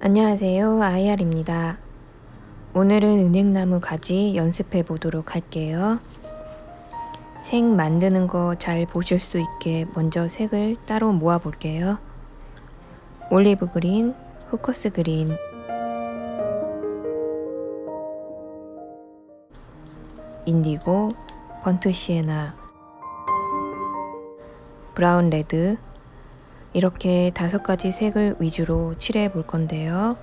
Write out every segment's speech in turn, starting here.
안녕하세요. 아이알입니다. 오늘은 은행나무 가지 연습해 보도록 할게요. 색 만드는 거 잘 보실 수 있게 먼저 색을 따로 모아 볼게요. 올리브 그린, 포커스 그린, 인디고, 번트 시에나, 브라운 레드, 이렇게 5가지 색을 위주로 칠해 볼 건데요.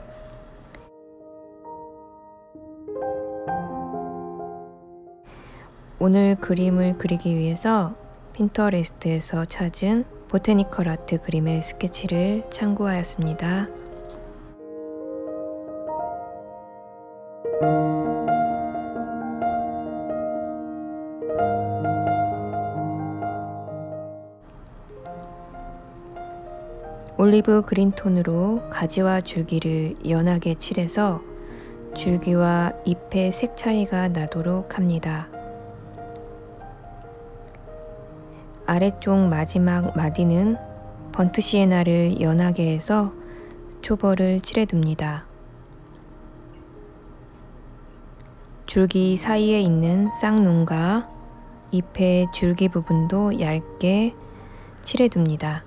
오늘 그림을 그리기 위해서 핀터레스트에서 찾은 보테니컬 아트 그림의 스케치를 참고하였습니다. 올리브 그린 톤으로 가지와 줄기를 연하게 칠해서 줄기와 잎의 색 차이가 나도록 합니다. 아래쪽 마지막 마디는 번트 시에나를 연하게 해서 초벌을 칠해둡니다. 줄기 사이에 있는 쌍눈과 잎의 줄기 부분도 얇게 칠해둡니다.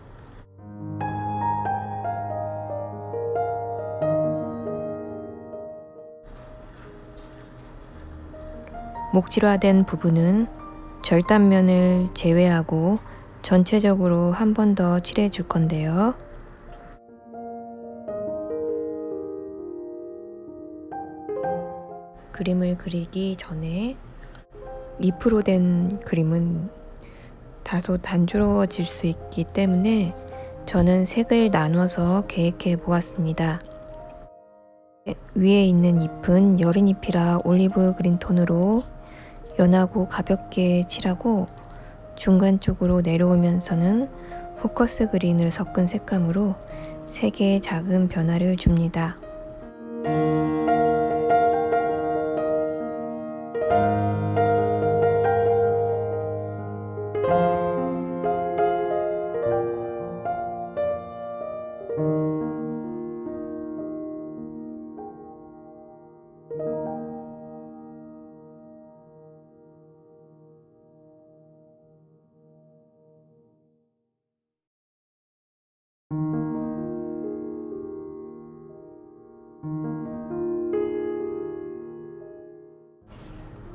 목질화된 부분은 절단면을 제외하고 전체적으로 한 번 더 칠해 줄 건데요. 그림을 그리기 전에 잎으로 된 그림은 다소 단조로워질 수 있기 때문에 저는 색을 나눠서 계획해 보았습니다. 위에 있는 잎은 여린 잎이라 올리브 그린 톤으로 연하고 가볍게 칠하고 중간 쪽으로 내려오면서는 포커스 그린을 섞은 색감으로 색의 작은 변화를 줍니다.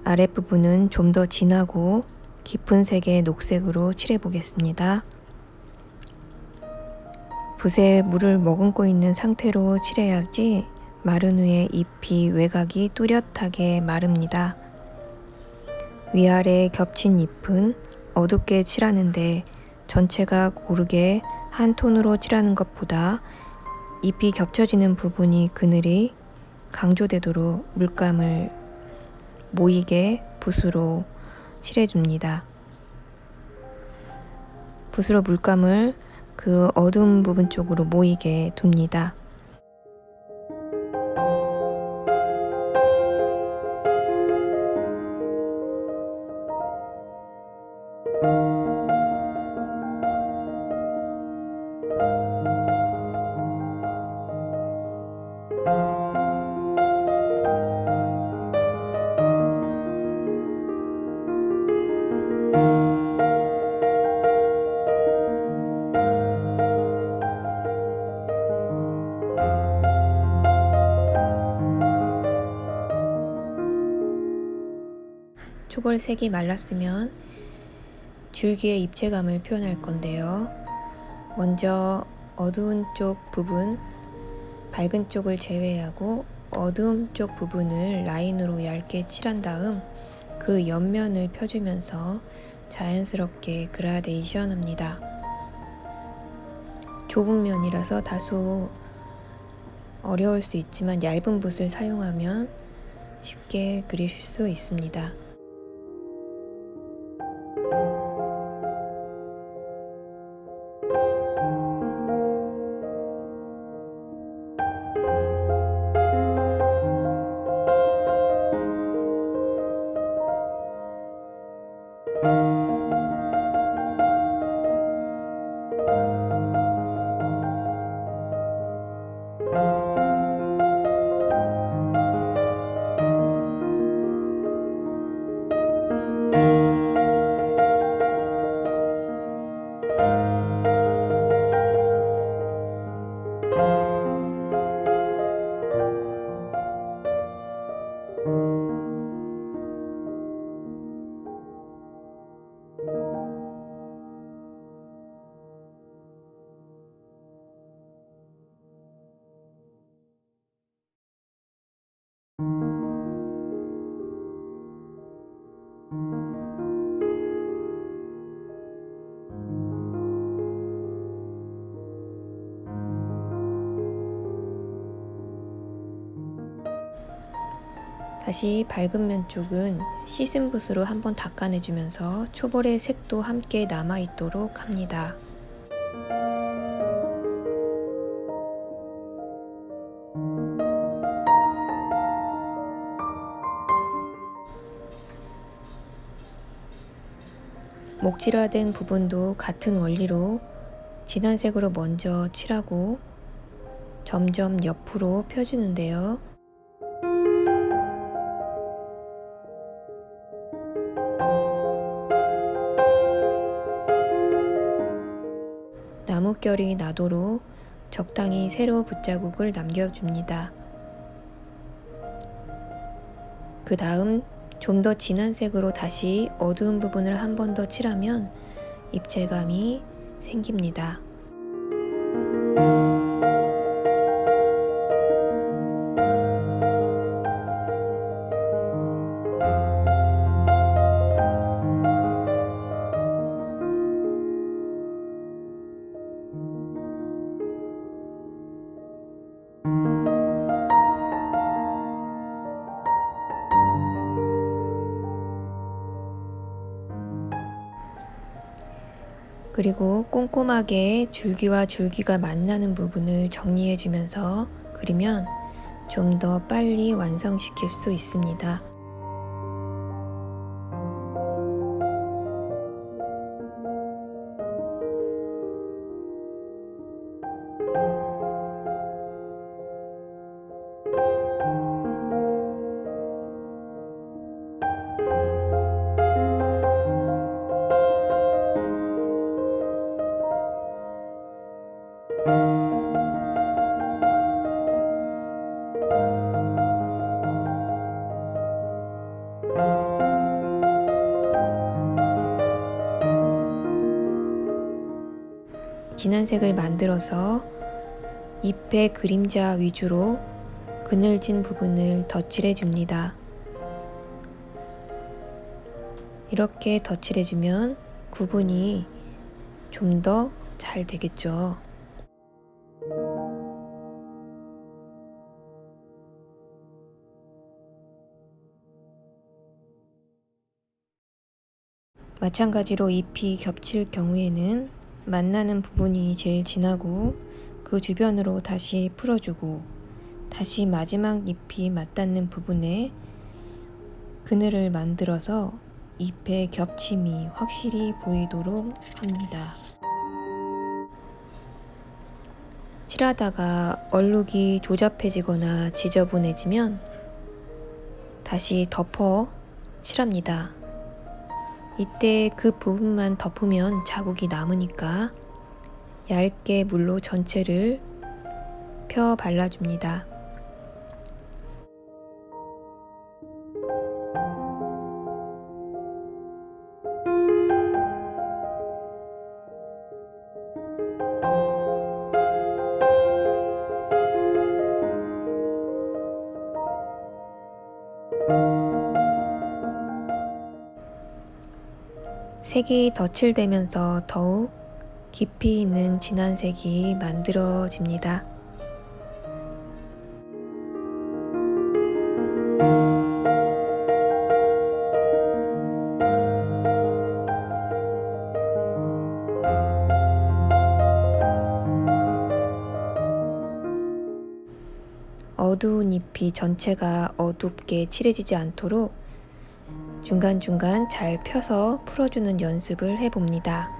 아랫부분은 좀 더 진하고 깊은 색의 녹색으로 칠해 보겠습니다. 붓에 물을 머금고 있는 상태로 칠해야지 마른 후에 잎이 외곽이 뚜렷하게 마릅니다. 위아래 겹친 잎은 어둡게 칠하는데 전체가 고르게 한 톤으로 칠하는 것보다 잎이 겹쳐지는 부분이 그늘이 강조되도록 물감을 모이게 붓으로 칠해줍니다. 붓으로 물감을 그 어두운 부분 쪽으로 모이게 둡니다. 초벌색이 말랐으면 줄기의 입체감을 표현할 건데요. 먼저 어두운 쪽 부분, 밝은 쪽을 제외하고 어두운 쪽 부분을 라인으로 얇게 칠한 다음 그 옆면을 펴주면서 자연스럽게 그라데이션 합니다. 좁은 면이라서 다소 어려울 수 있지만 얇은 붓을 사용하면 쉽게 그리실 수 있습니다. 다시 밝은 면 쪽은 씻은 붓으로 한번 닦아내주면서 초벌의 색도 함께 남아있도록 합니다. 목질화된 부분도 같은 원리로 진한 색으로 먼저 칠하고 점점 옆으로 펴주는데요. 나뭇결이 나도록 적당히 세로 붓자국을 남겨줍니다. 그 다음 좀 더 진한 색으로 다시 어두운 부분을 한 번 더 칠하면 입체감이 생깁니다. 그리고 꼼꼼하게 줄기와 줄기가 만나는 부분을 정리해 주면서 그리면 좀 더 빨리 완성시킬 수 있습니다. 진한 색을 만들어서 잎의 그림자 위주로 그늘진 부분을 덧칠해 줍니다. 이렇게 덧칠해 주면 구분이 좀 더 잘 되겠죠. 마찬가지로 잎이 겹칠 경우에는 만나는 부분이 제일 진하고 그 주변으로 다시 풀어주고 다시 마지막 잎이 맞닿는 부분에 그늘을 만들어서 잎의 겹침이 확실히 보이도록 합니다. 칠하다가 얼룩이 조잡해지거나 지저분해지면 다시 덮어 칠합니다. 이때 그 부분만 덮으면 자국이 남으니까 얇게 물로 전체를 펴 발라줍니다. 색이 덧칠되면서 더욱 깊이 있는 진한 색이 만들어집니다. 어두운 잎이 전체가 어둡게 칠해지지 않도록 중간중간 잘 펴서 풀어주는 연습을 해봅니다.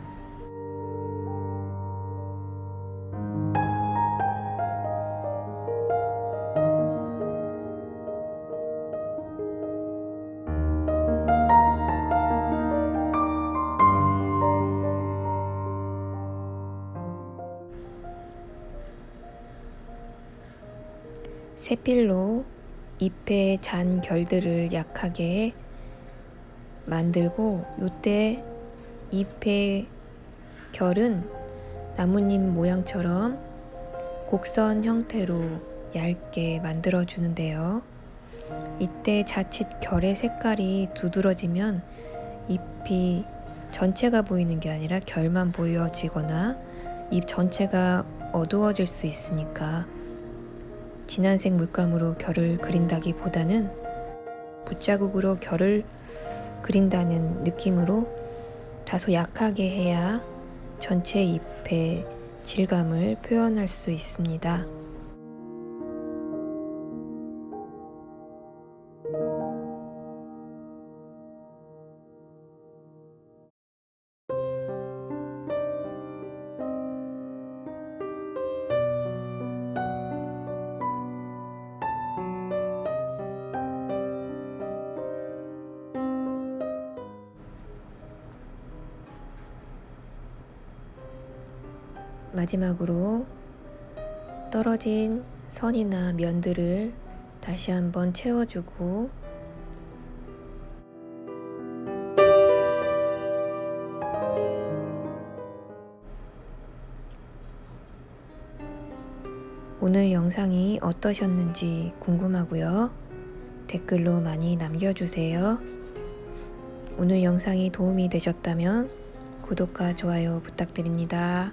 새필로 잎의 잔 결들을 약하게 만들고 이때 잎의 결은 나뭇잎 모양처럼 곡선 형태로 얇게 만들어 주는데요. 이때 자칫 결의 색깔이 두드러지면 잎이 전체가 보이는 게 아니라 결만 보여지거나 잎 전체가 어두워질 수 있으니까 진한색 물감으로 결을 그린다기보다는 붓자국으로 결을 그린다는 느낌으로 다소 약하게 해야 전체 잎의 질감을 표현할 수 있습니다. 마지막으로 떨어진 선이나 면들을 다시 한번 채워주고 오늘 영상이 어떠셨는지 궁금하고요. 댓글로 많이 남겨주세요. 오늘 영상이 도움이 되셨다면 구독과 좋아요 부탁드립니다.